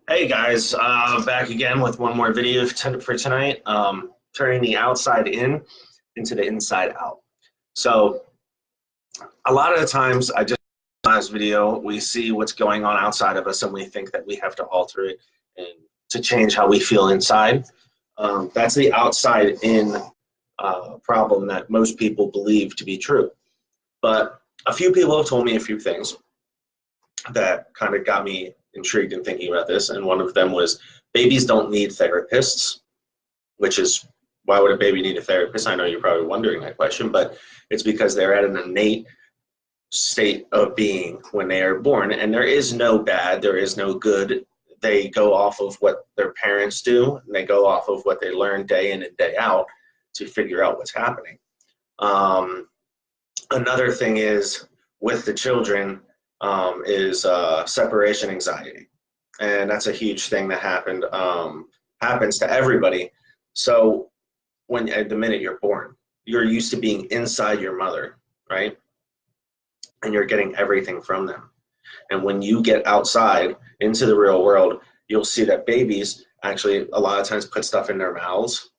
Hey guys, back again with one more video for tonight. Turning the outside in into the inside out. So a lot of the times, I just last video we see what's going on outside of us, and we think that we have to alter it and to change how we feel inside. That's the outside in problem that most people believe to be true. But a few people have told me a few things that kind of got me intrigued in thinking about this, and one of them was babies don't need therapists, which is, why would a baby need a therapist? I know you're probably wondering that question, but it's because they're at an innate state of being when they are born, and there is no bad, there is no good. They go off of what their parents do, and they go off of what they learn day in and day out to figure out what's happening. Another thing is with the children, is separation anxiety, and that's a huge thing that happens to everybody. So when at the minute you're born, you're used to being inside your mother, right? And you're getting everything from them. And when you get outside into the real world, you'll see that babies actually a lot of times put stuff in their mouths,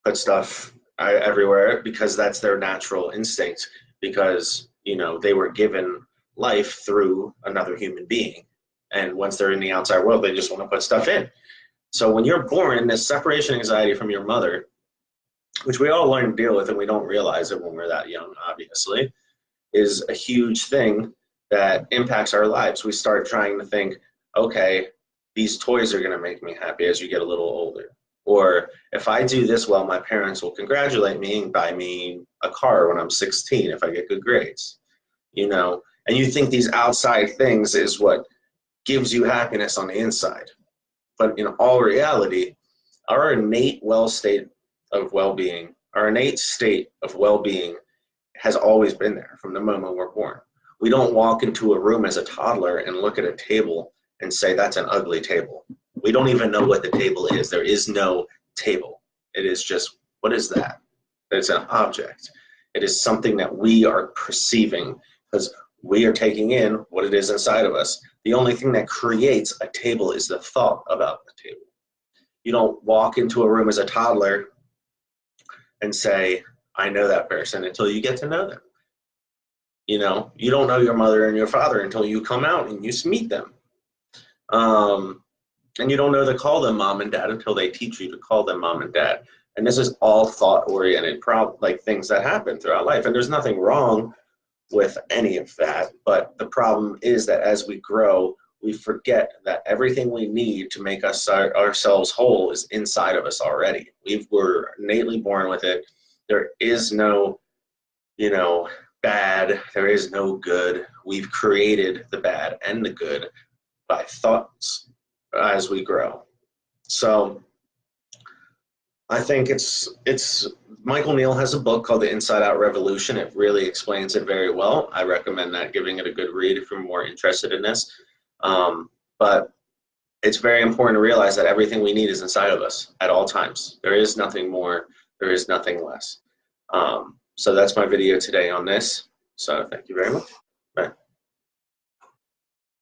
put stuff everywhere, because that's their natural instinct, because they were given life through another human being, and once they're in the outside world, they just want to put stuff in. So when you're born, this separation anxiety from your mother, which we all learn to deal with and we don't realize it when we're that young, obviously, is a huge thing that impacts our lives. We start trying to think, okay, these toys are going to make me happy as you get a little older, or if I do this well, my parents will congratulate me and buy me a car when I'm 16 if I get good grades, and you think these outside things is what gives you happiness on the inside. But in all reality, our innate state of well-being has always been there from the moment we're born. We don't walk into a room as a toddler and look at a table and say, that's an ugly table. We don't even know what the table is. There is no table. It is just, what is that? It's an object. It is something that we are perceiving because we are taking in what it is inside of us. The only thing that creates a table is the thought about the table. You don't walk into a room as a toddler and say, I know that person, until you get to know them. You don't know your mother and your father until you come out and you meet them. And you don't know to call them mom and dad until they teach you to call them mom and dad. And this is all thought-oriented, things that happen throughout life. And there's nothing wrong with any of that, but the problem is that as we grow, we forget that everything we need to make ourselves whole is inside of us already. We're innately born with it. There is no, bad. There is no good. We've created the bad and the good by thoughts as we grow. So I think it's Michael Neill has a book called The Inside Out Revolution. It really explains it very well. I recommend giving it a good read if you're more interested in this. But it's very important to realize that everything we need is inside of us at all times. There is nothing more. There is nothing less. So that's my video today on this. So thank you very much. Bye.